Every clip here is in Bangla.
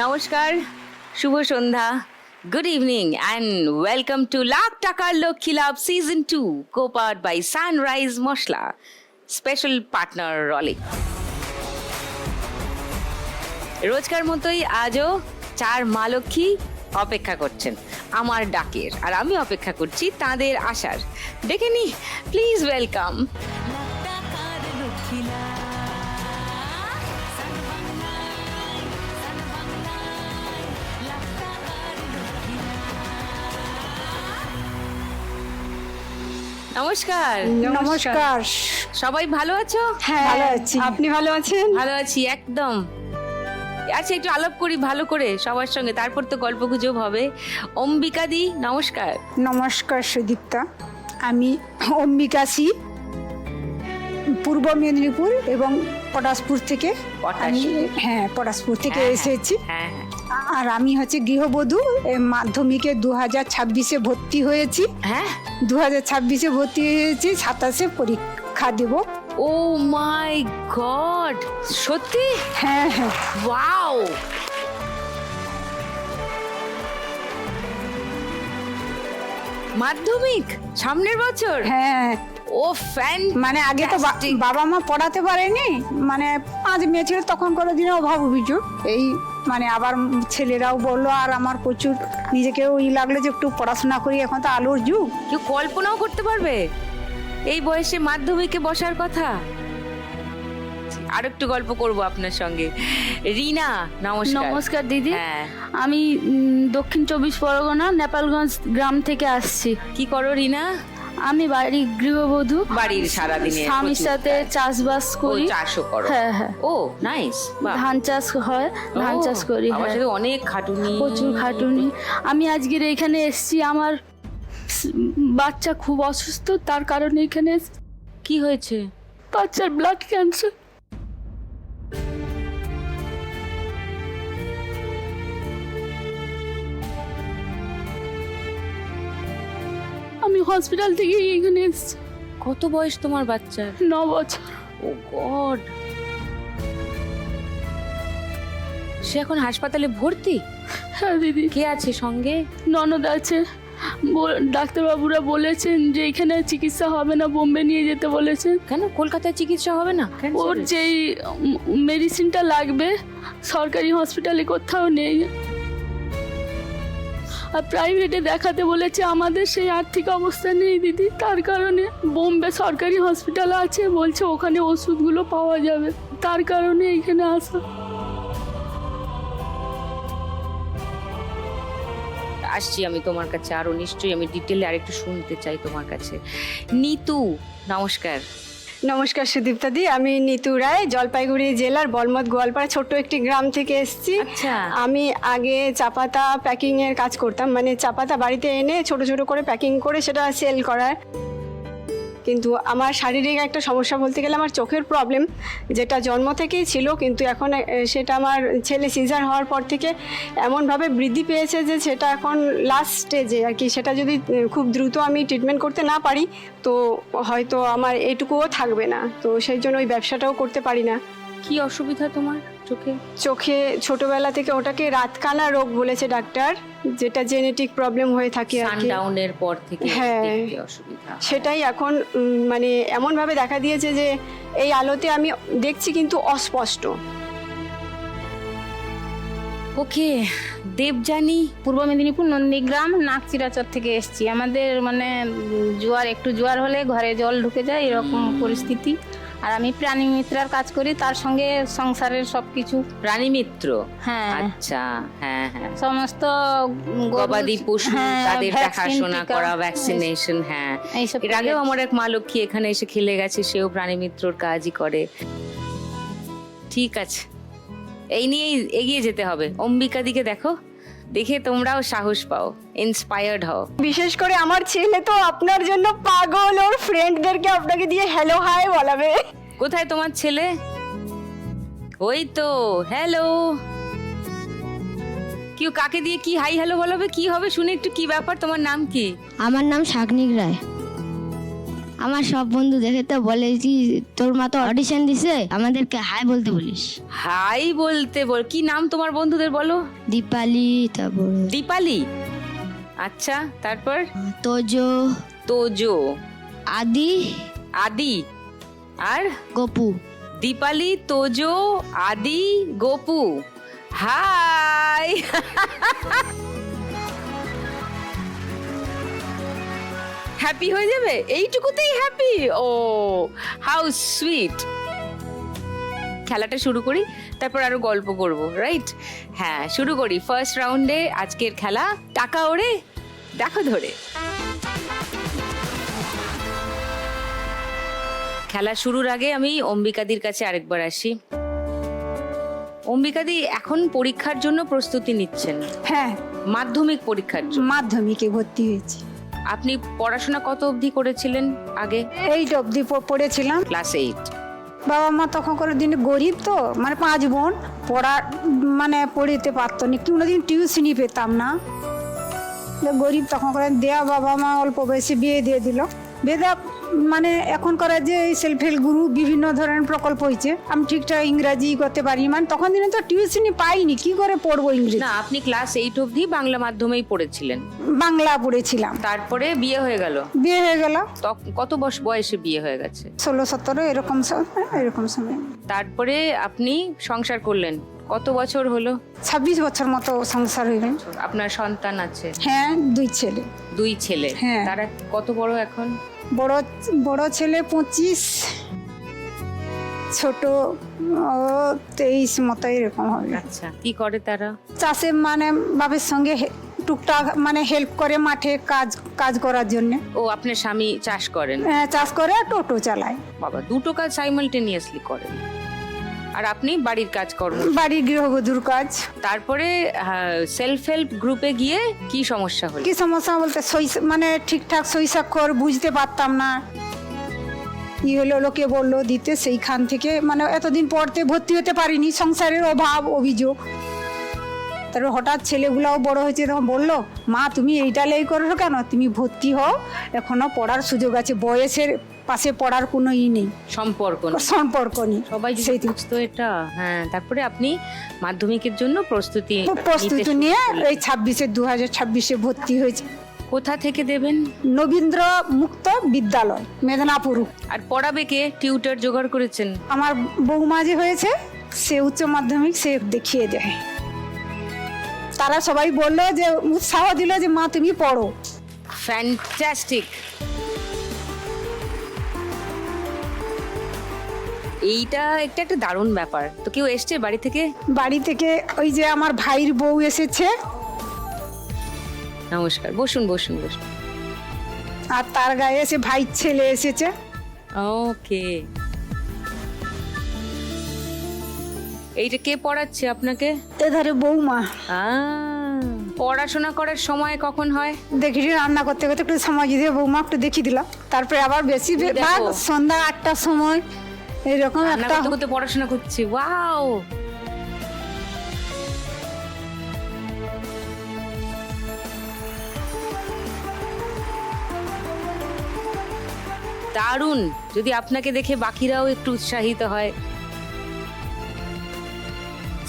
নমস্কার, শুভ সন্ধ্যা, good evening and welcome to lakh টাকার লক্ষ্মী লাভ season 2 co-powered by sunrise masala, special partner Rollick. রোজকার মতোই আজও 4 মা লক্ষ্মী অপেক্ষা করছেন আমার ডাকের, আর আমি অপেক্ষা করছি তাদের আসার। দেখে নি, প্লিজ ওয়েলকাম। নমস্কার। নমস্কার। সবাই ভালো আছো? হ্যাঁ ভালো আছি। আপনি ভালো আছেন? ভালো আছি একদম। আচ্ছা, একটু আলাপ করি ভালো করে সবার সঙ্গে, তারপর তো গল্প গুজব হবে। অম্বিকা দি, নমস্কার। নমস্কার সুদীপ্তা, আমি অম্বিকা সি, পূর্ব মেদিনীপুর এবং পটাশপুর থেকে। হ্যাঁ, পটাশপুর থেকে এসেছি। হ্যাঁ, আর আমি হচ্ছে গৃহবধূ, মাধ্যমিকে 2026-এ ভর্তি হয়েছি। হ্যাঁ 2026-এ ভর্তি হয়েছি, 27-এ পরীক্ষা দেব। ও মাই গড, সত্যি? হ্যাঁ হ্যাঁ। ওয়াও, মাধ্যমিক সামনের বছর? হ্যাঁ। ও ফ্যান, মানে আগে তো বাবা মা পড়াতে পারেনি, মানে 5 মেয়ে ছিল তখন, কোনো দিনে অভাব অভিযোগ এই, মানে আবার ছেলেরাও বললো, আর আমার প্রচুর নিজেকেও লাগলো যে একটু পড়াশোনা করি, এখন তো আলোর যুগ। কেউ কল্পনাও করতে পারবে এই বয়সে মাধ্যমিকে বসার কথা? আর একটু গল্প করব আপনার সঙ্গে। রিনা, নমস্কার। নমস্কার দিদি। হ্যাঁ, আমি দক্ষিণ 24 পরগনা নেপালগঞ্জ গ্রাম থেকে আসছি। কি করো রিনা? আমি বাড়ি গৃহবধূ, বাড়ির সারাদিনে স্বামীর সাথে চাষবাস করি। চাষও করো? হ্যাঁ হ্যাঁ। ও নাইস। ধান চাষ হয়, ধান চাষ করি। আমার সাথে অনেক খাটুনি, প্রচুর খাটুনি। আমি আজকের এখানে এসেছি, আমার বাচ্চা খুব অসুস্থ, তার কারণে এখানে এসেছি। কি হয়েছে? বাচ্চার ব্লাড ক্যান্সার। আমি হসপিটাল থেকে এখানে এসেছি। কত বয়স তোমার বাচ্চার? 9 বছর। ও গড, সে এখন হাসপাতালে ভর্তি? হ্যাঁ দিদি। কে আছে সঙ্গে? ননদ আছে। ডাক্তারবাবুরা বলেছেন যে এখানে চিকিৎসা হবে না, বোম্বে নিয়ে যেতে বলেছেন। কেন, কলকাতায় চিকিৎসা হবে না? ওর যেই মেডিসিনটা লাগবে সরকারি হসপিটালে কোথাও নেই, আর প্রাইভেটে দেখাতে বলেছে। আমাদের সেই আর্থিক অবস্থা নেই দিদি, তার কারণে বোম্বে সরকারি হসপিটাল আছে, বলছে ওখানে ওষুধগুলো পাওয়া যাবে, তার কারণে এখানে আসা। আসছি আমি তোমার কাছে, আরো নিশ্চয়ই আমি ডিটেলে আরেকটু শুনতে চাই তোমার কাছে। নিতু, নমস্কার। নমস্কার সুদীপ্তা দি, আমি নিতু রায়, জলপাইগুড়ি জেলার বলমত গোয়ালপাড়া ছোট্ট একটি গ্রাম থেকে এসেছি। আচ্ছা। আমি আগে চা পাতা প্যাকিং এর কাজ করতাম, মানে চা পাতা বাড়িতে এনে ছোট ছোট করে প্যাকিং করে সেটা সেল করার। কিন্তু আমার শারীরিক একটা সমস্যা বলতে গেলে আমার চোখের প্রবলেম, যেটা জন্ম থেকেই ছিল, কিন্তু এখন সেটা আমার ছেলে সিজার হওয়ার পর থেকে এমনভাবে বৃদ্ধি পেয়েছে যে সেটা এখন লাস্ট স্টেজে আর কি। সেটা যদি খুব দ্রুত আমি ট্রিটমেন্ট করতে না পারি তো হয়তো আমার এটুকুও থাকবে না, তো সেই জন্য ওই ব্যবসাটাও করতে পারি না। কি অসুবিধা তোমার চোখে? চোখে ছোটবেলা থেকে ওটাকে রাতকানা রোগ বলেছে ডাক্তার, যেটা জেনেটিক প্রবলেম হয়ে থাকে আর কি। সানডাউনের পর থেকে দেখতে অসুবিধা, সেটাই এখন মানে এমনভাবে দেখা দিয়েছে যে এই আলোতে আমি দেখছি কিন্তু অস্পষ্ট। ওকে, দেবযানী, পূর্ব মেদিনীপুর নন্দীগ্রাম নাকচিরাচর থেকে এসেছি। আমাদের মানে একটু জোয়ার হলে ঘরে জল ঢুকে যায়, এরকম পরিস্থিতি। আর আমি প্রাণী মিত্রার কাজ করি, তার সঙ্গে সংসারের সবকিছু। প্রাণী মিত্র? হ্যাঁ আচ্ছা, হ্যাঁ হ্যাঁ। সমস্ত গবাদি পশু, তাদের দেখাশোনা করা, ভ্যাকসিনেশন। হ্যাঁ, এর আগেও আমার এক মা লক্ষ্মী এখানে এসে খেলে গেছে, সেও প্রাণী মিত্রর কাজই করে। ঠিক আছে, এই নিয়েই এগিয়ে যেতে হবে। অম্বিকা দিকে দেখো, দেখে তোমরাও সাহস পাও, ইন্সপায়ার্ড হও। বিশেষ করে আমার ছেলে তো আপনার জন্য পাগল, ওর ফ্রেন্ডদেরকে আপনাকে দিয়ে হ্যালো হাই বলাবে। কোথায় তোমার ছেলে? ওই তো, হ্যালো। কেউ কাকে দিয়ে কি হাই হ্যালো বলাবে, কি হবে শুনে একটু, কি ব্যাপার, তোমার নাম কি? আমার নাম শাকনিক রায়। আমার সব বন্ধু দেখে তো বলে কি তোর মা তো অডিশন দিছে, আমাদেরকে হাই বলতে বলিস। হাই বলতে কি নাম তোমার বন্ধুদের বলো? দীপালি, তারপর দীপালি, আচ্ছা, তারপর তোজো, তোজো, আদি, আদি, আর গপু। দীপালি, তোজো, আদি, গোপু। হাই। হ্যাপি হয়ে যাবে এইটুকুতেই হ্যাপি? Oh how sweet. খেলাটা শুরু করি, তারপর আরো গল্প করব, রাইট? হ্যাঁ, শুরু করি ফার্স্ট রাউন্ডে আজকের খেলা টাকা ওড়ে দেখো ধরে। খেলা শুরুর আগে আমি অম্বিকাদির কাছে আরেকবার আসি। অম্বিকাদি, এখন পরীক্ষার জন্য প্রস্তুতি নিচ্ছেন? হ্যাঁ, মাধ্যমিক পরীক্ষার জন্য মাধ্যমিকে ভর্তি হয়েছি। আপনি পড়াশোনা কত অবধি করেছিলেন আগে? 8 অবধি পড়েছিলাম। ক্লাস 8। বাবা মা তখন করে দিন গরিব, তো মানে 5 বোন, পড়া মানে পড়িতে পারতো না, কোনোদিন টিউশনই পেতাম না। গরিব তখন করে দেয়া বাবা মা অল্প বয়সে বিয়ে দিয়ে দিল। বিয়ে দেওয়া মানে এখন করা যে সেলফ হেল্প গ্রুপ বিভিন্ন ধরনের প্রকল্প হয়েছে, আমি ঠিকঠাক ইংরাজি করতে পারি, মানে তখন দিনে তো টিউশনই পাইনি, কি করে পড়বো ইংরেজি। না, আপনি ক্লাস 8 অবধি বাংলা মাধ্যমেই পড়েছিলেন? বাংলা পড়েছিলাম। তারপরে বিয়ে হয়ে গেল? বিয়ে হয়ে গেল। কত বয়সে বিয়ে হয়ে গেছে? 16-17 এরকম সময়। তারপরে আপনি সংসার করলেন, কত বছর হলো? 26 বছর মতো সংসার হয়ে গেল। আপনার সন্তান আছে? হ্যাঁ, 2 ছেলে। 2 ছেলে? হ্যাঁ। তারা কত বড় এখন? বড় ছেলে 25, ছোট 23 মতো এরকম হবে। আচ্ছা, কি করে তারা? চাষে মানে বাবার সঙ্গে টুকটাক মানে হেল্প করে মাঠে কাজ করার জন্য। ও, আপনার স্বামী চাষ করেন? চাষ করে আর টোটো চালায়। বাবা, দুটো কাজ সাইমালটেনিয়াসলি করেন। আর আপনি বাড়ির কাজকর্ম? বাড়ির গৃহবধূর কাজ। তারপরে সেলফ হেল্প গ্রুপে গিয়ে কি সমস্যা হলো? কি সমস্যা বলতে মানে ঠিকঠাক সৈসাক্ষর বুঝতে পারতাম না, ই হলো লোকে বললো দিতে, সেইখান থেকে মানে এতদিন পড়তে ভর্তি হতে পারিনি, সংসারের অভাব অভিযোগ। তারপর হঠাৎ ছেলেগুলাও বড় হয়েছে, তখন বললো মা তুমি এইটা লেই করো কেন, তুমি ভর্তি হও, এখনো পড়ার সুযোগ আছে, বয়সের পাশে পড়ার কোনো নেই, সম্পর্ক নেই। সবাই বুঝতো এটা। হ্যাঁ, তারপরে আপনি মাধ্যমিকের জন্য প্রস্তুতি নিয়ে এই 2026-এ ভর্তি হয়েছে। কোথা থেকে দেবেন? নবীন্দ্র মুক্ত বিদ্যালয়, মেদিনীপুর। আর পড়াবে কে? টিউটর জোগাড় করেছেন? আমার বৌমা যে হয়েছে, সে উচ্চ মাধ্যমিক সে দেখিয়ে দেয়। তারা সবাই বললো যে উৎসাহ দিল যে মা তুমি পড়ো। ফ্যান্টাস্টিক। এইটা একটা দারুণ ব্যাপার। তো কেউ এসছে বাড়ি থেকে? বাড়ি থেকে ওই যে আমার ভাইয়ের বউ এসেছে। নমস্কার, বসুন বসুন বসুন। আর তার গায়ে এসে ভাইয়ের ছেলে এসেছে। ওকে। এইটা কে পড়াচ্ছে আপনাকে? এধারে বৌমা। পড়াশোনা করার সময় কখন হয়? দেখি রান্না করতে করতে একটু সময় দিয়ে বৌমা একটু দেখিয়ে দিলাম, তারপরে আবার বেশি ভাগ সন্ধ্যা 8টার সময় এরকম একটা করতে পড়াশোনা করছি। ওয়াও, দারুণ। যদি আপনাকে দেখে বাকিরাও একটু উৎসাহিত হয়।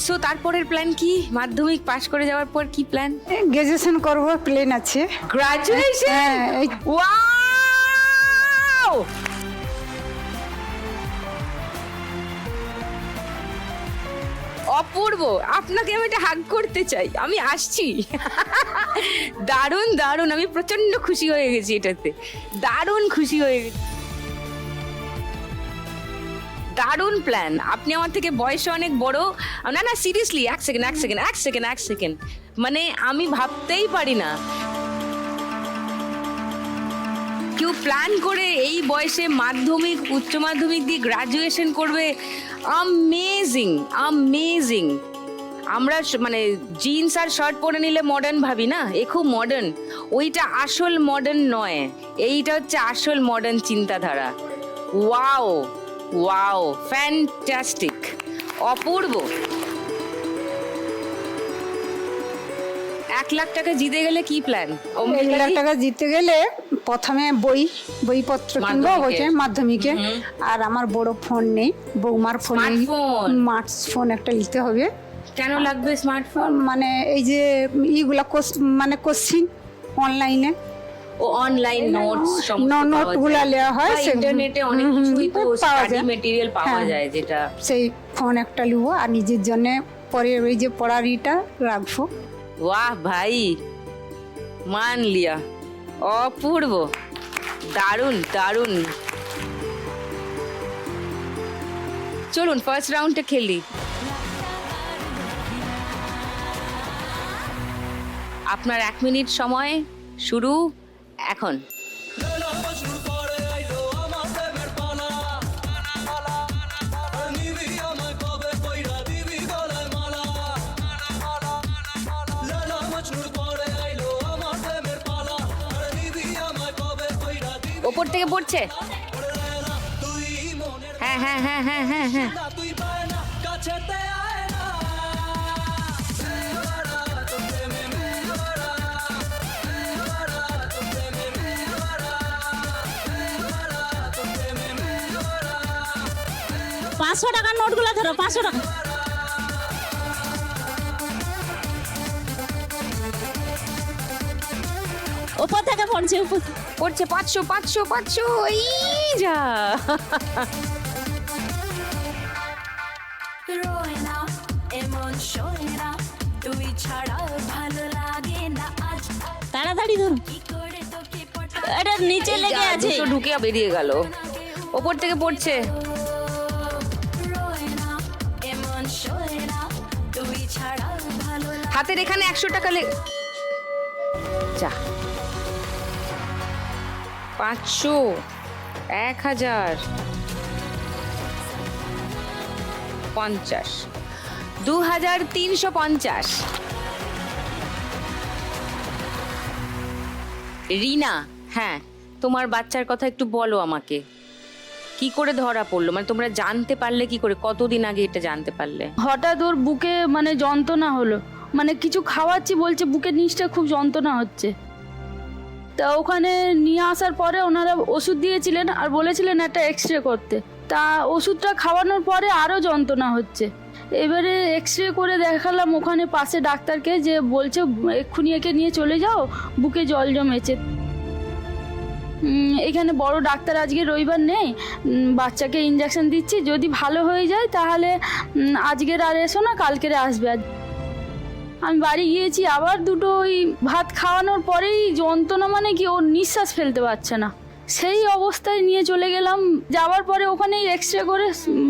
সো তারপরের প্ল্যান কি? মাধ্যমিক পাশ করে যাওয়ার পর কি প্ল্যান? গ্রাজুয়েশন করব প্ল্যান আছে। গ্রাজুয়েশন? ওয়াও, অপূর্ব। আপনাকে আমি একটা হাগ করতে চাই, আমি আসছি। দারুণ দারুণ, আমি প্রচন্ড খুশি হয়ে গেছি এটাতে, দারুণ খুশি হয়ে গেছি। দারুণ প্ল্যান। আপনি আমার থেকে বয়সে অনেক বড়। না না, সিরিয়াসলি, এক সেকেন্ড, মানে আমি ভাবতেই পারি না কেউ প্ল্যান করে এই বয়সে মাধ্যমিক, উচ্চ মাধ্যমিক দিয়ে গ্রাজুয়েশন করবে। অ্যামেজিং। আমরা মানে জিন্স আর শার্ট পরে নিলে মডার্ন ভাবি না, এ খুব মডার্ন। ওইটা আসল মডার্ন নয়, এইটা হচ্ছে আসল মডার্ন চিন্তাধারা। ওয়াও, ফ্যান্টাস্টিক, অপূর্ব। 1 লাখ টাকা জিতে গেলে কি প্ল্যান? 1 লাখ টাকা জিততে গেলে প্রথমে বইপত্র কিনবো, বলছে মাধ্যমিকে। আর আমার বড় ফোন নেই, বৌমার ফোনে স্মার্টফোন একটা নিতে হবে। কেন লাগবে স্মার্টফোন? মানে এই যে ইগুলা মানে কোশ্চিন অনলাইনে, ও অনলাইন নোটস নোটগুলা নেওয়া হয়, ইন্টারনেটে অনেক কিছুই তো পাওয়া স্টাডি যায়। মেটেরিয়াল পাওয়া হ্যাঁ। যায়, যেটা সেই ফোন একটা নিবো আর নিজের জন্য পরে ওই যে পড়ারিটা রাখবো। वाह भाई, मान लिया, অপূর্ব, দারুণ দারুণ। চলুন ফার্স্ট রাউন্ডটা খেলি। আপনার 1 মিনিট সময় শুরু এখন। ওপর থেকে পড়ছে। হ্যাঁ হ্যাঁ হ্যাঁ হ্যাঁ হ্যাঁ হ্যাঁ। পাঁচশো টাকার নোটগুলো ধরো, 500 টাকা। ওপর থেকে পড়ছে, পড়ছে 500 500 500, এই যা। রোয় না এমন শোয় না, তুই ছাড়া ভালো লাগে না আজ, তাড়াতাড়ি ধরো, কি করে তোকে পটা এটা নিচে এই লেগে যা, আছে। দুটো ঢুকে বেরিয়ে গেল। ওপর থেকে পড়ছে। রোয় না এমন শোয় না, তুই ছাড়া ভালো লাগে। হাতের এখানে 100 টাকা যা। 500, 1000, 50, 2350। রিনা, হ্যাঁ, তোমার বাচ্চার কথা একটু বলো আমাকে। কি করে ধরা পড়লো, মানে তোমরা জানতে পারলে কি করে, কতদিন আগে এটা জানতে পারলে? হঠাৎ ওর বুকে মানে যন্ত্রণা হলো, মানে কিছু খাওয়াচ্ছি বলছে বুকের নিচটা খুব যন্ত্রণা হচ্ছে। তা ওখানে নিয়ে আসার পরে ওনারা ওষুধ দিয়েছিলেন আর বলেছিলেন একটা এক্স রে করতে। তা ওষুধটা খাওয়ানোর পরে আরও যন্ত্রণা হচ্ছে। এবারে এক্স রে করে দেখালাম ওখানে পাশে ডাক্তারকে, যে বলছে এক্ষুনি একে নিয়ে চলে যাও, বুকে জল জমেছে। এখানে বড় ডাক্তার আজকে রবিবার নেই, বাচ্চাকে ইঞ্জেকশন দিচ্ছি, যদি ভালো হয়ে যায় তাহলে আজকের আর এসো না, কালকের আসবে। আমি বাড়ি গিয়েছি, আবার দুটো ওই ভাত খাওয়ানোর পরেই যন্ত্রণা, মানে কি ওর নিঃশ্বাস ফেলতে পারছে না, সেই অবস্থায় নিয়ে চলে গেলাম। যাওয়ার পরে ওখানেই এক্স রে করে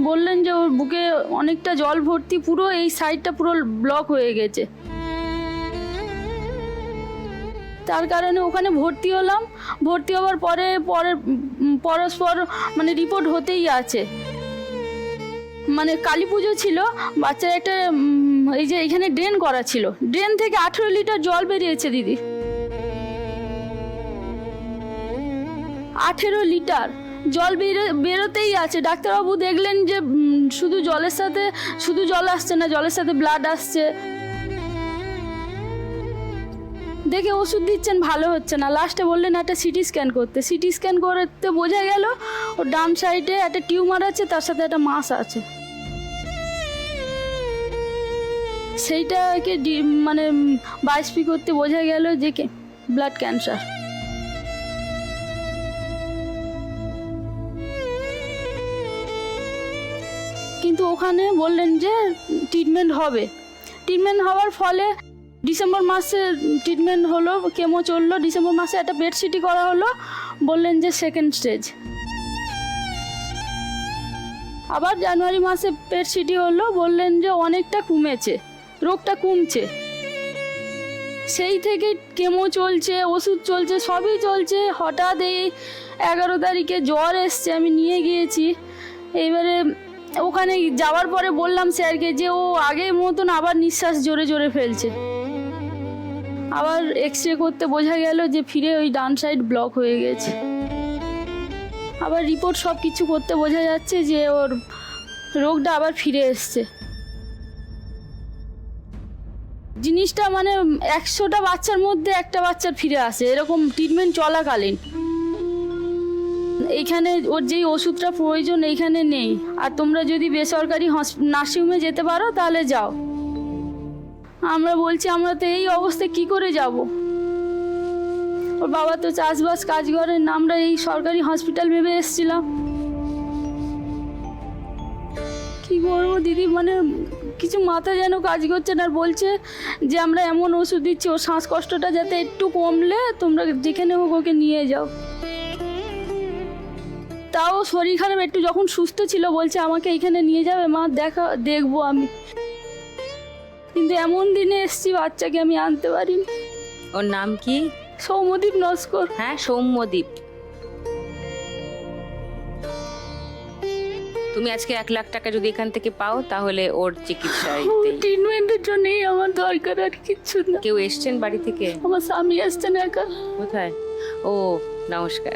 বললেন যে ওর বুকে অনেকটা জল ভর্তি, পুরো এই সাইডটা পুরো ব্লক হয়ে গেছে। তার কারণে ওখানে ভর্তি হলাম। ভর্তি হওয়ার পরে পরস্পর মানে রিপোর্ট হতেই আছে। মানে কালী পুজো ছিল, বাচ্চার একটা এই যে এখানে ড্রেন করা ছিল, ড্রেন থেকে 18 লিটার জল বেরিয়েছে দিদি। 18 লিটার জল বেরোতেই আছে। ডাক্তারবাবু দেখলেন যে শুধু জলের সাথে শুধু জল আসছে না, জলের সাথে ব্লাড আসছে। দেখে ওষুধ দিচ্ছেন, ভালো হচ্ছে না। লাস্টে বললেন একটা সিটি স্ক্যান করতে। সিটি স্ক্যান করতে বোঝা গেল ওর ডান সাইডে একটা টিউমার আছে, তার সাথে একটা মাস আছে। সেইটাকে মানে বায়োপসি করতে বোঝা গেল যে ব্লাড ক্যান্সার। কিন্তু ওখানে বললেন যে ট্রিটমেন্ট হবে। ট্রিটমেন্ট হওয়ার ফলে ডিসেম্বর মাসে ট্রিটমেন্ট হলো, কেমো চললো। ডিসেম্বর মাসে একটা পেট সিটি করা হলো, বললেন যে 2nd স্টেজ। আবার জানুয়ারি মাসে পেট সিটি হলো, বললেন যে অনেকটা কমেছে, রোগটা কমছে। সেই থেকে কেমো চলছে, ওষুধ চলছে, সবই চলছে। হঠাৎ এই 11 তারিখে জ্বর এসছে, আমি নিয়ে গিয়েছি। এইবারে ওখানে যাওয়ার পরে বললাম স্যারকে যে ও আগের মতন আবার নিঃশ্বাস জোরে জোরে ফেলছে। আবার এক্স রে করতে বোঝা গেল যে ফিরে ওই ডান সাইড ব্লক হয়ে গেছে। আবার রিপোর্ট সব কিছু করতে বোঝা যাচ্ছে যে ওর রোগটা আবার ফিরে এসছে। জিনিসটা মানে 100টা বাচ্চার মধ্যে একটা বাচ্চার ফিরে আসে, এরকম ট্রিটমেন্ট চলাকালীন। এইখানে ওর যেই ওষুধটা প্রয়োজন এইখানে নেই। আর তোমরা যদি বেসরকারি নার্সিংহোমে যেতে পারো তাহলে যাও। আমরা বলছি আমরা তো এই অবস্থায় কি করে যাব? ওর বাবা তো চাষবাস কাজ করেন, আমরা এই সরকারি হসপিটাল ভেবে এসেছিলাম। কি করবো দিদি, মানে কিছু মাথা যেন কাজ করছে না। আর বলছে যে আমরা এমন ওষুধ দিচ্ছি ওর শ্বাসকষ্টটা যাতে একটু কমলে তোমরা যেখানে হোক ওকে নিয়ে যাও। তাও শরীর খারাপ একটু যখন সুস্থ ছিল বলছে আমাকে এইখানে নিয়ে যাবে মা, দেখবো আমি। কিন্তু এমন দিনে এসছি বাচ্চাকে আমি আনতে পারিনি। ওর নাম কি? সৌম্যদীপ নস্কর। হ্যাঁ, সৌম্যদীপ। তুমি আজকে 1 লাখ টাকা যদি এখান থেকে পাও তাহলে ওর চিকিৎসায় ট্রিটমেন্টের জন্যই আমার দরকার, আর কিচ্ছু না। কেউ এসছেন বাড়ি থেকে? আমার স্বামী আসছেন একা। কোথায়? ও নমস্কার।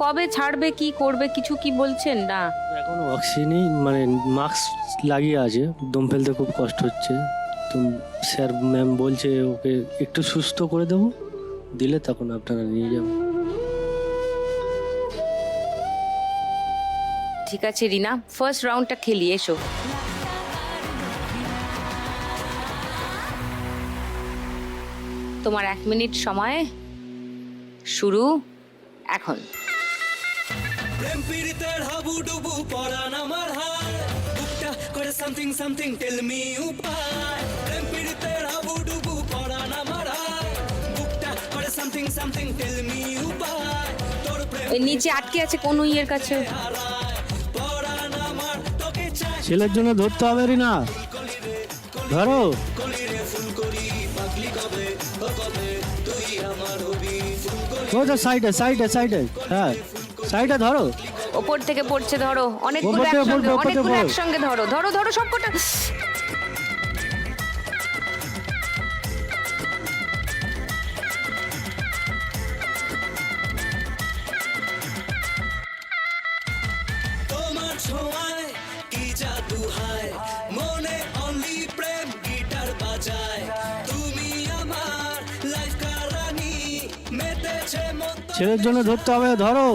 কবে ছাড়বে, কি করবে কিছু কি বলছেন না? এখনো অক্সিজেনই মানে মাস্ক লাগিয়ে আছে, দম ফেলতে খুব কষ্ট হচ্ছে। তো স্যার ম্যাম বলছে ওকে একটু সুস্থ করে দেবো, দিলে তখন আপনারা নিয়ে যাবেন। ঠিক আছে রিনা, ফার্স্ট রাউন্ডটা খেলি, এসো। তোমার 1 মিনিট সময় শুরু এখন। প্রেম পীড়িতের হাবুডুবু পরাণ আমার হায়, বুকটা করে সামথিং সামথিং টেল মি উপায়। প্রেম পীড়িতের হাবুডুবু পরাণ আমার হায়, বুকটা করে সামথিং সামথিং টেল মি উপায়। তোর প্রেম ওই নিচে আটকে আছে কোন ইয়ের কাছে। হারায়, পরাণ আমার তোকে চাই। ছেলের জন্য ধরতে হবে রিনা, ধরো। কলিরে ফুল করি পাগলি কবে ও কবে তুই আমার হবি ফুল করি। ও তো সাইডে সাইডে সাইডে, হ্যাঁ সাইডে ধরো। ওপর থেকে পড়ছে, ধরো। অনেকগুলো ওপর থেকে একসঙ্গে, পড়বে, ওপর থেকে অনেকগুলো পড়বে। একসঙ্গে ধরো, ধরো ধরো সবকটা। তোমার ছোঁয়ায় কি জাদু হায়, মনে অনলি প্রেম গিটার বাজায়। তুমি আমার লাইফ কারানি, মেতেছে মন। ছেলের জন্য ধরতে হবে, ধরো।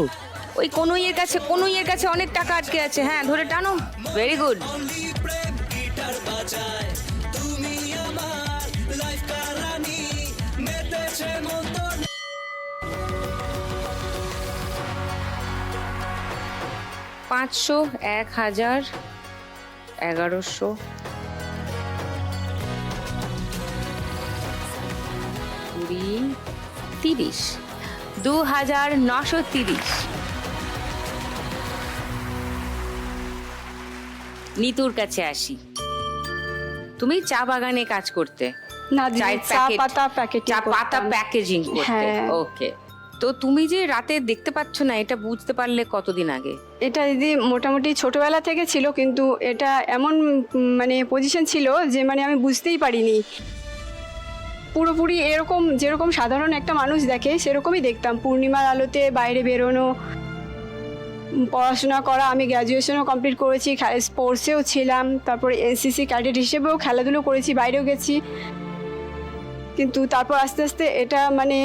ওই কোন ইয়ের কাছে, কোন ইয়ের কাছে অনেক টাকা আটকে আছে। হ্যাঁ, ধরে টানো। Very good. অনলি প্রেম গিটার বাজায়। তুমি আমার লাইফ কারানি, মেতেছে মন তোর। 500, 1000, 1100, 20, 30, 2930। নিতুর কাছে আসি। তুমি চা বাগানে কাজ করতে? না দিদি, চায়ের চা প্যাকেট- পাতা প্যাকেটিং চা পাতা করতাম। প্যাকেজিং করতে। হ্যাঁ। ওকে। তো তুমি যে রাতে দেখতে পাচ্ছ না, এটা বুঝতে পারলে কতদিন আগে? এটা দিদি মোটামুটি ছোটবেলা থেকে ছিল, কিন্তু এটা এমন মানে পজিশন ছিল যে মানে আমি বুঝতেই পারিনি। পুরোপুরি এরকম যেরকম সাধারণ একটা মানুষ দেখে সেরকমই দেখতাম। পূর্ণিমার আলোতে বাইরে বেরোনো, পড়াশোনা করা। আমি গ্র্যাজুয়েশনও কমপ্লিট করেছি, স্পোর্টসেও ছিলাম, তারপরে এনসিসি ক্যাডেট হিসেবেও খেলাধুলো করেছি, বাইরেও গেছি। কিন্তু তারপর আস্তে আস্তে এটা মানে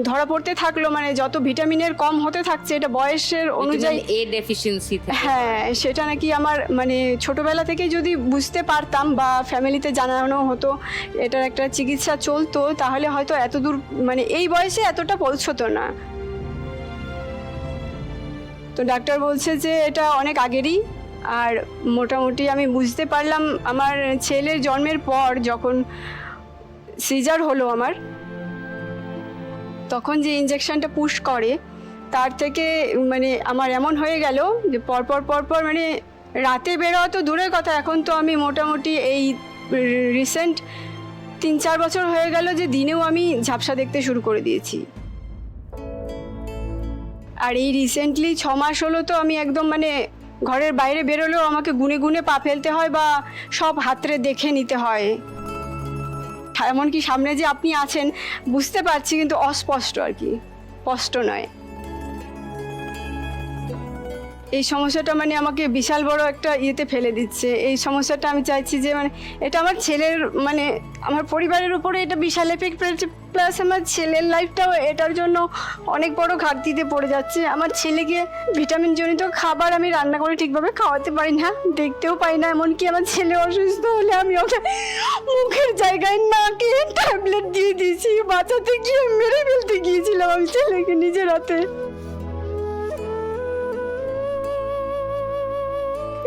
ধরা পড়তে থাকলো, মানে যত ভিটামিনের কম হতে থাকছে এটা বয়সের অনুযায়ী। এ ডেফিসিয়েন্সি। হ্যাঁ, সেটা নাকি আমার মানে ছোটবেলা থেকে যদি বুঝতে পারতাম বা ফ্যামিলিতে জানানো হতো, এটার একটা চিকিৎসা চলতো, তাহলে হয়তো এত দূর মানে এই বয়সে এতটা পৌঁছতো না। তো ডাক্তার বলছে যে এটা অনেক আগেরই। আর মোটামুটি আমি বুঝতে পারলাম আমার ছেলের জন্মের পর, যখন সিজার হলো আমার, তখন যে ইঞ্জেকশনটা পুশ করে তার থেকে মানে আমার এমন হয়ে গেল যে পরপর মানে রাতে বেরোয়া তো দূরের কথা, এখন তো আমি মোটামুটি এই রিসেন্ট 3-4 বছর হয়ে গেল যে দিনেও আমি ঝাপসা দেখতে শুরু করে দিয়েছি। আর এই রিসেন্টলি 6 মাস হলো তো আমি একদম মানে ঘরের বাইরে বেরোলেও আমাকে গুনে গুনে পা ফেলতে হয় বা সব হাতরে দেখে নিতে হয়। এমনকি সামনে যে আপনি আছেন বুঝতে পারছি, কিন্তু অস্পষ্ট আর কি, স্পষ্ট নয়। এই সমস্যাটা মানে আমাকে বিশাল বড় একটা ইয়েতে ফেলে দিচ্ছে। এই সমস্যাটা আমি চাইছি যে মানে এটা আমার ছেলের মানে আমার পরিবারের উপরে এটা বিশাল এফেক্ট ফেলছে, প্লাস আমার ছেলের লাইফটাও এটার জন্য অনেক বড় ঘাটতিতে পড়ে যাচ্ছে। আমার ছেলেকে ভিটামিন জনিত খাবার আমি রান্না করে ঠিকভাবে খাওয়াতে পারি না, দেখতেও পাই না। এমনকি আমার ছেলে অসুস্থ হলে আমি ওকে মুখের জায়গায় নাকে ট্যাবলেট দিয়ে দিয়েছি, বাঁচাতে গিয়ে মেরে ফেলতে গিয়েছিলাম আমি ছেলেকে নিজের হাতে।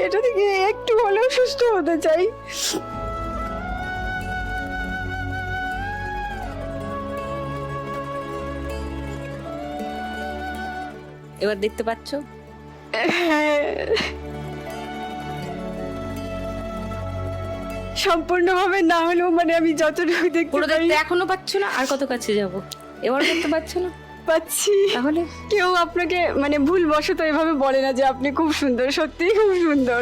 এটা থেকে একটু হলেও সুস্থ হতে চাই। এবার দেখতে পাচ্ছ? সম্পূর্ণভাবে না হলেও মানে আমি যতটুকু দেখতে পুরো পারি দেখতে এখনো পাচ্ছ না? আর কত কাছে যাব? এবার দেখতে পাচ্ছ না? পাচ্ছি। তাহলে কেউ আপনাকে মানে ভুলবশত এভাবে বলে না যে আপনি খুব সুন্দর, সত্যিই খুব সুন্দর।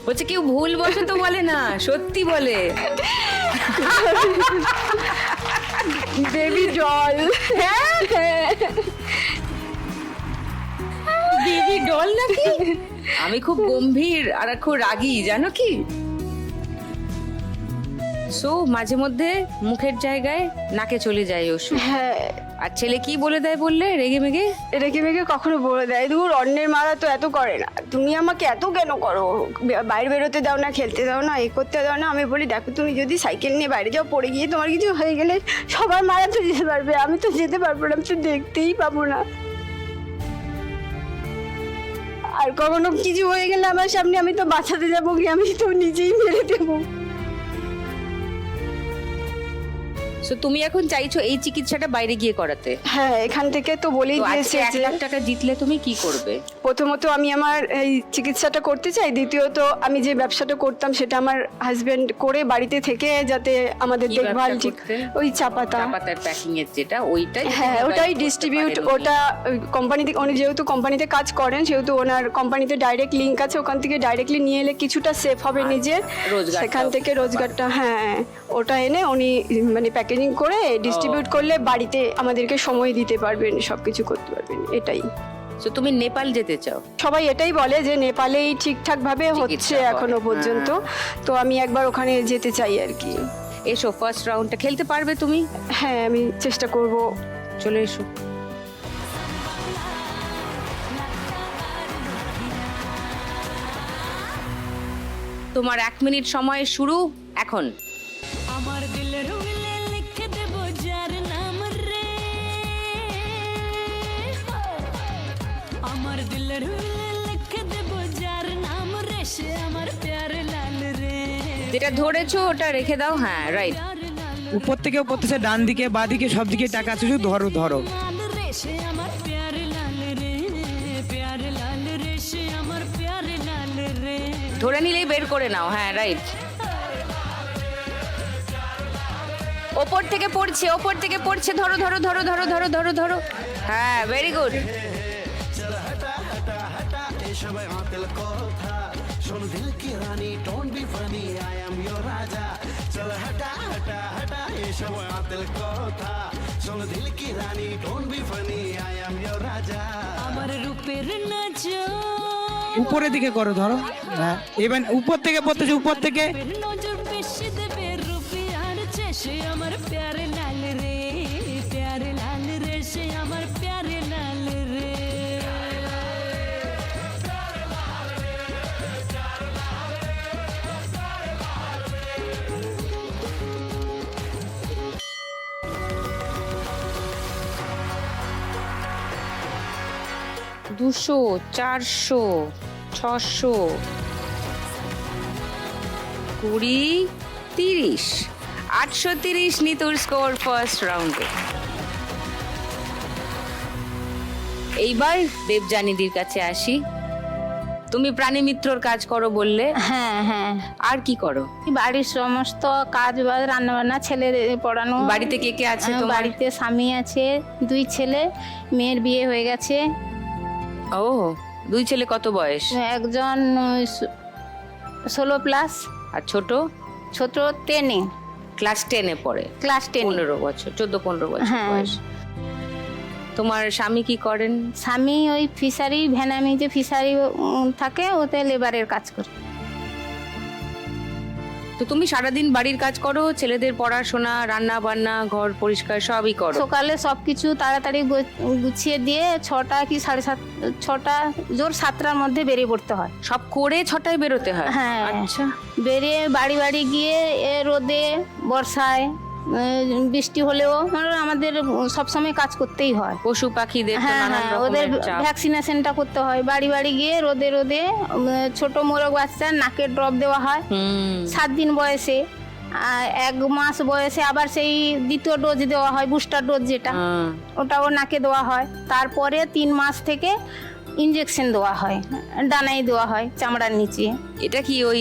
বলছে কেউ ভুল বসে তো বলে না, সত্যি বলে। Baby doll. বেবি ডল নাকি? আমি খুব গম্ভীর আর খুব রাগী, জানো কি? সো মাঝে মধ্যে মুখের জায়গায় নাকে চলে যায় ওষুধ। হ্যাঁ, আর ছেলে কি বলে দেয় বললে? রেগে মেগে রেখে মেখে কখনো বলে দেয়, দূর অন্যের মারা তো এত করে না, তুমি আমাকে এত কেন করো, বাইরে বেরোতে দাও না, খেলতে দাও না, এ করতে দাও না। আমি বলি দেখো তুমি যদি সাইকেল নিয়ে বাইরে যাও, পড়ে গিয়ে তোমার কিছু হয়ে গেলে সবার মারা তো যেতে পারবে, আমি তো যেতে পারবো না, আমি তো দেখতেই পাবো না। আর কখনো কিছু হয়ে গেলে আমার সামনে আমি তো বাঁচাতে যাবো কি, আমি তো নিজেই মেরে দেবো। সো তুমি এখন চাইছো এই চিকিৎসাটা বাইরে গিয়ে করাতে? হ্যাঁ, এখান থেকে তো বলেই তো দিয়েছে আজকে 1 যে লাখ টাকা জিতলে তুমি কি করবে? প্রথমত আমি আমার এই চিকিৎসাটা করতে চাই, দ্বিতীয়ত আমি যে ব্যবসাটা করতাম সেটা আমার হাজবেন্ড করে বাড়িতে থেকে যাতে আমাদের কি দেখভাল ব্যবসা ঠিক, করতে? ওই চাপাতা। চাপাতার প্যাকিং এর যেটা, ওইটা হ্যাঁ, ওটাই ডিস্ট্রিবিউট, ওটা কোম্পানি থেকে, উনি যেহেতু কোম্পানিতে কাজ করেন সেহেতু ওনার কোম্পানিতে ডাইরেক্ট লিঙ্ক আছে, ওখান থেকে ডাইরেক্টলি নিয়ে এলে কিছুটা সেফ হবে নিজের, রোজগারটাও। সেখান থেকে রোজগারটা, হ্যাঁ ওটা এনে উনি মানে প্যাকেজিং করে ডিস্ট্রিবিউট করলে বাড়িতে আমাদেরকে সময় দিতে পারবেন, সব কিছু করতে পারবেন, এটাই। তো তুমি নেপাল যেতে চাও? সবাই এটাই বলে যে নেপালেই ঠিকঠাক ভাবে হচ্ছে হয়, এখনো পর্যন্ত, তো আমি একবার ওখানে যেতে চাই আর কি। এসো, ফার্স্ট রাউন্ডটা খেলতে পারবে তুমি? হ্যাঁ, আমি চেষ্টা করব। চলে এসো। তোমার 1 মিনিট সময় শুরু এখন। আমার দিলের উইলে লিখে দেব যার নাম রে, আমার দিলের উইলে লিখে দেব যার নাম রে, সে আমার প্যার লাল রে। যেটা ধরেছো ওটা রেখে দাও। হ্যাঁ, রাইট। উপর থেকে পড়তেছে ডান দিকে বাঁ দিকে সব দিকে টাকা আছে, শুধু ধরো ধরো। লাল রে সে আমার প্যার লাল রে, প্যার লাল রে সে আমার প্যার লাল রে। ধরে নিলেই বের করে নাও। হ্যাঁ, রাইট। ওপর থেকে পড়ছে, ওপর থেকে পড়ছে, ধরো ধরো ধরো ধরো ধরো ধরো ধরো। হ্যাঁ, ভেরি গুড। আমার রূপের নজর, উপরের দিকে করো, ধরো। হ্যাঁ, এবার উপর থেকে পড়তেছে, উপর থেকে। নজর বেশি দেবে রুপিয়ার চেয়ে, সে আমার প্যার লাল রে, প্যার লাল রে সে আমার প্যার লাল রে। দুশো, 400, 600, 20, 30, 830 নিতুর স্কোর ফার্স্ট রাউন্ডে। এইবার দেবযানীদির কাছে আসি। তুমি প্রাণী মিত্রর কাজ করো বললে, হ্যাঁ হ্যাঁ, আর কি করো? বাড়ির সমস্ত কাজ বাজ, রান্না বান্না, ছেলে পড়ানো। বাড়িতে কে কে আছে তোমার? বাড়িতে স্বামী আছে, 2 ছেলে, মেয়ের বিয়ে হয়ে গেছে। ও, 2 ছেলে, কত বয়স? একজন 16+, আর ছোট? ছোট 10-এ, ক্লাস 10-এ পড়ে। ক্লাস 10। 15 বছর, 14-15 বছর হ্যাঁ। বয়স। তোমার স্বামী কি করেন? স্বামী ওই ফিশারি ভেনামি যে ফিশারি থাকে ওতে লেবারের কাজ করে। তো তুমি সারাদিন বাড়ির কাজ করো, ছেলেদের পড়াশোনা, রান্না বান্না, ঘর পরিষ্কার সবই করো? সকালে সবকিছু তাড়াতাড়ি গুছিয়ে দিয়ে 6টা কি 6:30, 6টা জোর 7টার মধ্যে বেরিয়ে পড়তে হয়। সব করে 6টায় বেরোতে হয়? হ্যাঁ, আচ্ছা। বেরিয়ে বাড়ি বাড়ি গিয়ে রোদে বর্ষায় বৃষ্টি হলেও আমাদের সবসময় কাজ করতেই হয়। পশু পাখিদের তো হ্যাঁ নানান হ্যাঁ, ওদের রকমের চাপ। ভ্যাকসিনেশনটা করতে হয়। বাড়ি বাড়ি গিয়ে রোদে রোদে ছোট মোরগ বাচ্চার নাকের ড্রপ দেওয়া হয় 7 দিন বয়সে। 1 মাস বয়সে আবার সেই দ্বিতীয় ডোজ দেওয়া হয়, বুস্টার ডোজ যেটা, ওটাও নাকে দেওয়া হয়। তারপরে 3 মাস থেকে ইনজেকশন দেওয়া হয়, ডানায় দেওয়া হয় চামড়ার নিচে। এটা কি ওই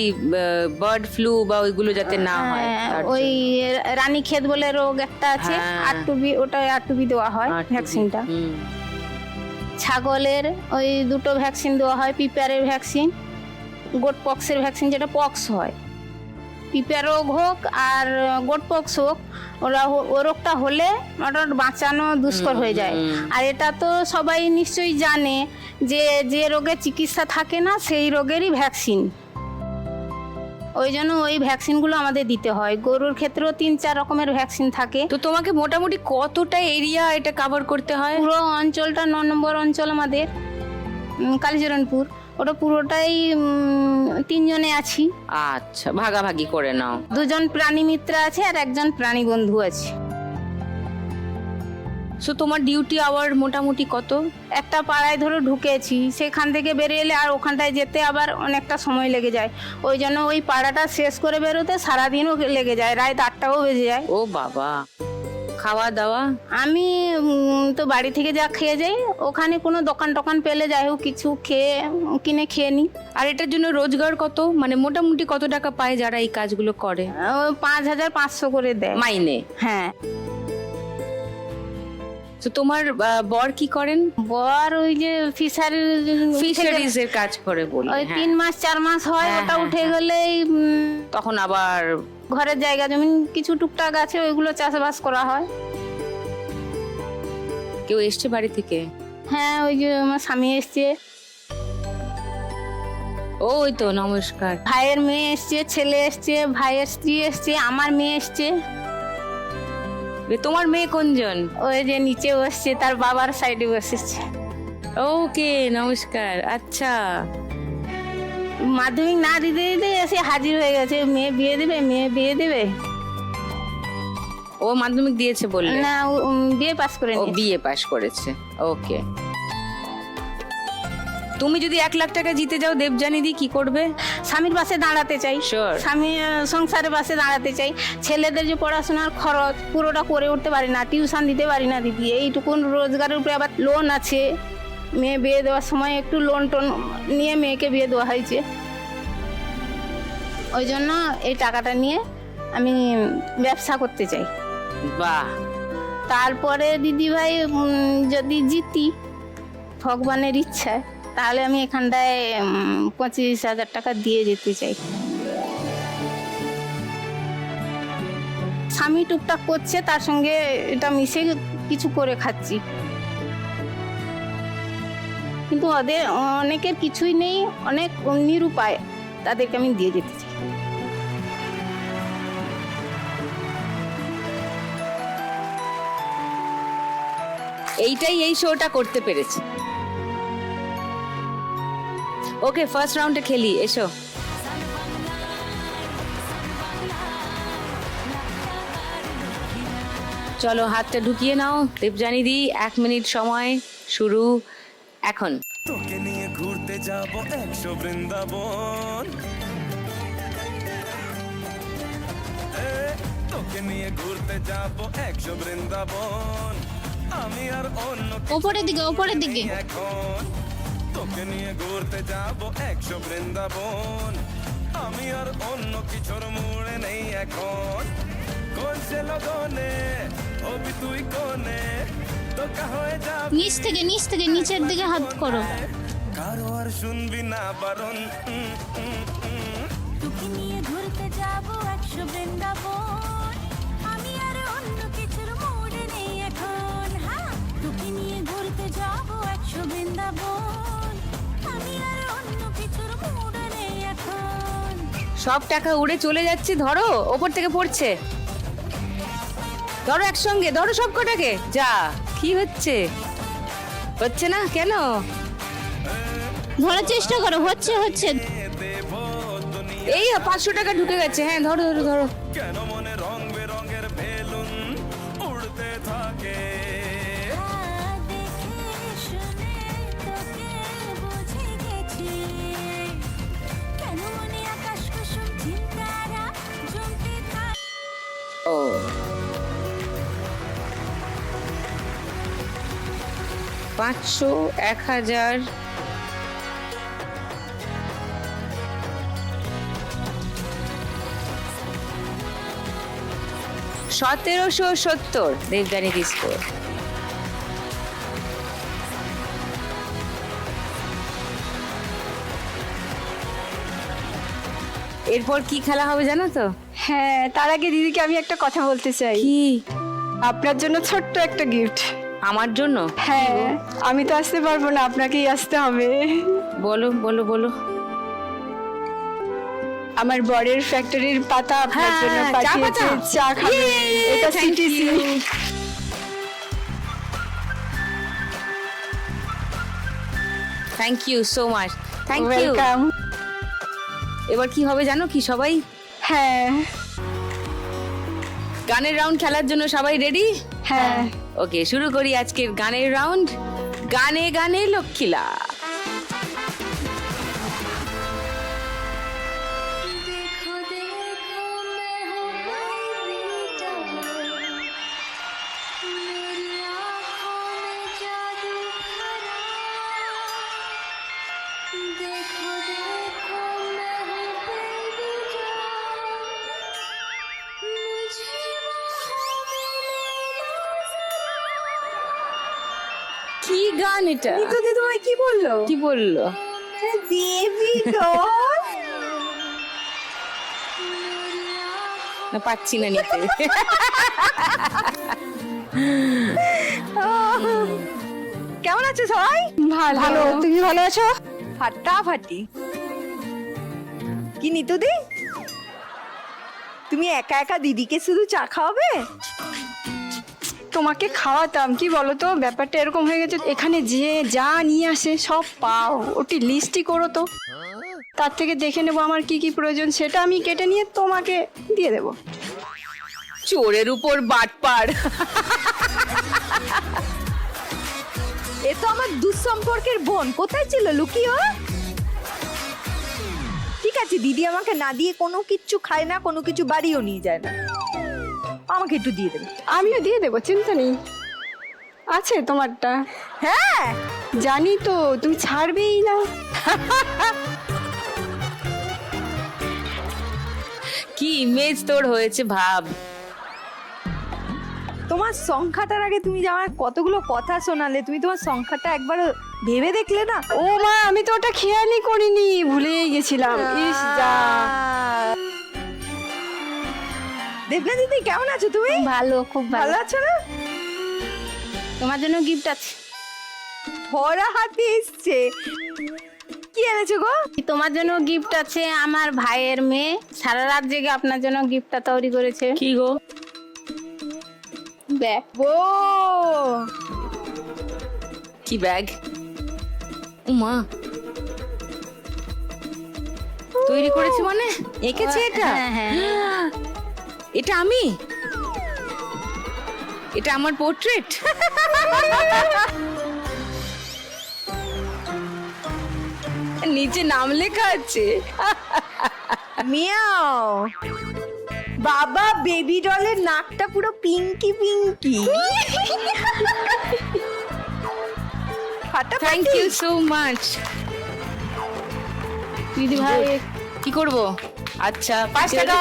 বার্ড ফ্লু বা ওইগুলো যাতে না হয় তার ওই জন্য? রানীক্ষেত বলে রোগ একটা আছে, হ্যাঁ। আরটুবি, ওটা আরটুবি দেওয়া হয় ভ্যাকসিনটা। ছাগলের ওই 2টো ভ্যাকসিন দেওয়া হয়, পিঁপড়ের ভ্যাকসিন, গোট পক্সের ভ্যাকসিন যেটা পক্স হয়। পিঁপড়া রোগ হোক আর গোট পক্স হোক, ও রোগটা হলে ওটা বাঁচানো দুষ্কর হয়ে যায়। আর এটা তো সবাই নিশ্চয়ই জানে যে যে রোগের চিকিৎসা থাকে না সেই রোগেরই ভ্যাকসিন। ওই জন্য ওই ভ্যাকসিনগুলো আমাদের দিতে হয়। গরুর ক্ষেত্রেও 3-4 রকমের ভ্যাকসিন থাকে। তো তোমাকে মোটামুটি কতটা এরিয়া এটা কভার করতে হয়? পুরো অঞ্চলটা 9 নম্বর অঞ্চল আমাদের, কালীচরণপুর, ওটা পুরোটাই 3 জনে আছি। আচ্ছা, ভাগাভাগি করে নাও। 2 জন প্রাণী মিত্র আছে আর 1 জন প্রাণী বন্ধু আছে। সো তোমার ডিউটি আওয়ার মোটামুটি কত? একটা পাড়ায় ধরো ঢুকেছি, সেখান থেকে বেরিয়ে এলে আর ওখানটায় যেতে আবার অনেকটা সময় লেগে যায়। ওই জন্য ওই পাড়াটা শেষ করে বেরোতে সারাদিনও লেগে যায়, রাত 8টাও বেজে যায়। ও বাবা, খাওয়া দাওয়া? আমি তো বাড়ি থেকে যা খেয়ে যাই, ওখানে কোনো দোকান টোকান পেলে যাই হোক কিছু কিনে খেয়ে নিই। আর এটার জন্য রোজগার কত, মানে মোটামুটি কত টাকা পায় যারা এই কাজগুলো করে? 5500 করে দেয় মাইনে? হ্যাঁ। তো তোমার বর কি করেন? বর ওই যে ফিশারিজ এর কাজ করে বলি। ওই 3 মাস 4 মাস হয়, হ্যাঁ, ওটা হ্যাঁ, উঠে হ্যাঁ। গেলেই তখন আবার ঘরের জায়গা জমি কিছু টুকটাক আছে, ওইগুলো চাষবাস করা হয়। কেউ এসছে বাড়ি থেকে? হ্যাঁ, ওই যে আমার স্বামী এসছে, ওই তো নমস্কার। ভাইয়ের মেয়ে এসছে, ছেলে এসছে, ভাইয়ের স্ত্রী এসছে, আমার মেয়ে এসছে। তোমার মেয়ে কোনজন? ওই যে নিচে বসছে, তার বাবার সাইডে বসেছে। ওকে, নমস্কার। আচ্ছা, মাধ্যমিক না দিতে দিতে এসে হাজির হয়ে গেছে, মেয়ে বিয়ে দেবে, মেয়ে বিয়ে দেবে। ও মাধ্যমিক দিয়েছে বললে? না, বিয়ে পাস করে ও নিয়েছে। বিএ পাস করেছে। ওকে। তুমি যদি 1 লাখ টাকা জিতে যাও দেবযানী দি, কি করবে? স্বামীর পাশে দাঁড়াতে চাই, Sure. স্বামী সংসারের পাশে দাঁড়াতে চাই। ছেলেদের যে পড়াশোনার খরচ পুরোটা করে উঠতে পারি না, টিউশন দিতে পারি না দিদি, এইটুকুন রোজগারের উপরে আবার লোন আছে। মেয়ে বিয়ে দেওয়ার সময় একটু লোন টোন নিয়ে মেয়েকে বিয়ে দেওয়া হয়েছে। ওই জন্য এই টাকাটা নিয়ে আমি ব্যবসা করতে চাই। বাহ। তারপরে দিদি ভাই যদি জিতি ভগবানের ইচ্ছায়, তাহলে আমি এখানটায় 25,000 টাকা দিয়ে যেতে চাই। স্বামী টুকটাক করছে, তার সঙ্গে এটা মিশে কিছু করে খাচ্ছি। কিন্তু ওদের অনেকের কিছুই নেই, অনেক নিরুপায়, তাদেরকে আমি দিয়ে যেতে চাই। এইটাই এই শোটা করতে পেরেছে। ওকে, ফার্স্ট রাউন্ডে খেলি, এসো। চলো, হাতটা ঢুকিয়ে নাও। দেবযানী দি, 1 মিনিট সময় শুরু এখন। তোকে নিয়ে ঘুরতে যাব 100 বৃন্দাবন, তোকে নিয়ে ঘুরতে যাব 100 বৃন্দাবন, আমি আর অন্য ওপরের দিকে এখন তোকে নিয়ে ঘুরতে যাব 100 বৃন্দাবন, আমি আর অন্য কিছুর মুড়ে নেই এখন। কোন সে লগনে হবি তুই কোনে, তোকা হয়ে যাবে নিচ থেকে নিচের দিকে হাত করো। কারো আর শুনবি না বারণ। তোকে নিয়ে ঘুরতে যাবো 100 বৃন্দাবন, আমি আর অন্য কিছুর মুড নেই এখন। হ্যাঁ, তোকে নিয়ে সব টাকা উড়ে চলে যাচ্ছে, ধরো ওপর থেকে পড়ছে, ধরো একসঙ্গে, ধরো সব কটাকে। যা, কি হচ্ছে? হচ্ছে না কেন? ধরার চেষ্টা করো, হচ্ছে হচ্ছে। এই 500 টাকা ঢুকে গেছে। হ্যাঁ ধরো ধরো ধরো। কেন মনে রং বেরঙের বেলুন উড়তে থাকে। ও 500, 1000, $1770 দেবযানী ডিস্কো। এরপর কি খেলা হবে জানো তো? হ্যাঁ, তার আগে দিদিকে আমি একটা কথা বলতে চাই। কি? আপনার জন্য ছোট্ট একটা গিফট। আমার জন্য? হ্যাঁ, আমি তো আসতে পারবো না, আপনাকেই আসতে হবে। বলো বলো বলো। আমার বরের ফ্যাক্টরির পাতা আপনার হ্যাঁ, জন্য চা পাঠিয়েছে, পাতা? চা খাবে। Yay, এটা thank CTC। you. Thank you so much, thank you. Welcome. এবার কি হবে জানো কি সবাই? হ্যাঁ গানের রাউন্ড খেলার জন্য সবাই রেডি? হ্যাঁ। ওকে, শুরু করি আজকের গানের রাউন্ড। গানে গানে লক্ষ্মীলা। কি গান এটা? দিদি তোমায় কি বললো? কি বললো? দেবী গো। না, পাচ্ছি না নিতে। কেমন আছো সবাই? ভালো। তুমি ভালো আছো? ফাটাফাটি। কি নিতুদি, তুমি একা একা দিদিকে শুধু চা খাওয়াবে? তোমাকে খাওয়াতাম, কি বলো তো, ব্যাপারটা এরকম হয়ে গেছে, এখানে যে যা নিয়ে আসে সব পাও, ওটি লিস্টই করো তো, তার থেকে দেখে নেবো আমার কি কি প্রয়োজন, সেটা আমি কেটে নিয়ে তোমাকে দিয়ে দেবো। চোরের উপর বাটপার। এ তো আমার দুঃসম্পর্কের বোন, কোথায় ছিল লুকিয়ে ও? ঠিক আছে, দিদি আমাকে না দিয়ে কোনো কিচ্ছু খায় না, কোনো কিছু বাড়িও নিয়ে যায় না, আমাকে একটু দিয়ে দেবে। আমিও দিয়ে দেবো, চিন্তা নেই। আছে তোমারটা? হ্যাঁ জানি তো, তুমি ছাড়বেই না। কি ইমেজ তোর হয়েছে ভাব। তোমার সংখ্যাটার আগে তুমি যে আমার কতগুলো কথা শোনালে, তুমি তোমার সংখ্যাটা একবার ভেবে দেখলে না? ও মা, আমি তো ওটা খেয়ালই করিনি, ভুলেই গেছিলাম। ইস যা। দেবনা দিদি কেমন আছো তুমি? ভালো, খুব ভালো ভালো। আছো না? তোমার জন্য গিফট আছে। ভরা হাতে এসছে, কি এনেছো গো? তোমার জন্য গিফট আছে। আমার ভাইয়ের মেয়ে সারা রাত জেগে আপনার জন্য গিফটটা তৈরি করেছে। কি গো? ব্যাগ। ও কি ব্যাগ? উমা, তৈরি করেছে মানে এঁকেছে এটা? হ্যাঁ হ্যাঁ। এটা আমি, এটা আমার পোর্ট্রেট। নিচে নাম লেখা আছে। মিয়াও, বাবা বেবি ডলের নাকটা পুরো pinky pinky. Thank you so much. দিদি ভাই, কি করব? আচ্ছা, 5 টাকা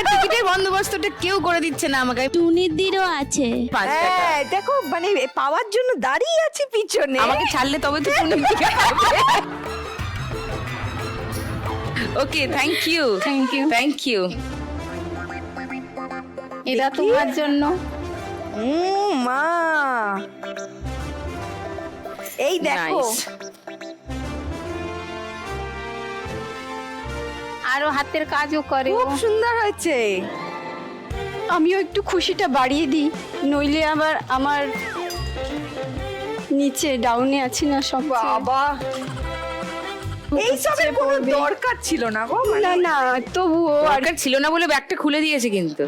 টিকিটের বন্দোবস্তটা কেউ করে দিচ্ছে না আমাকে। টুনিদিরও আছে। 5 টাকা হ্যাঁ, দেখো মানে পাওয়ার জন্য দাঁড়িয়ে আছি পিছনে। আমাকে ছাড়লে তবে তো তুমি টিকিট পাবে। Okay, thank you thank you. Thank you. এটা তোমার জন্য। মা, এই দেখো। Nice. আর আরো হাতের কাজও করে ও। খুব সুন্দর হয়েছে। আমিও একটু খুশিটা বাড়িয়ে দিই, নইলে আবার আমার নিচে ডাউনে আছি না সব। বাবা এইসবের কোনো দরকার ছিল না গো, না না তবুও আর দরকার ছিল না বলে ব্যাগটা খুলে দিয়েছে কিন্তু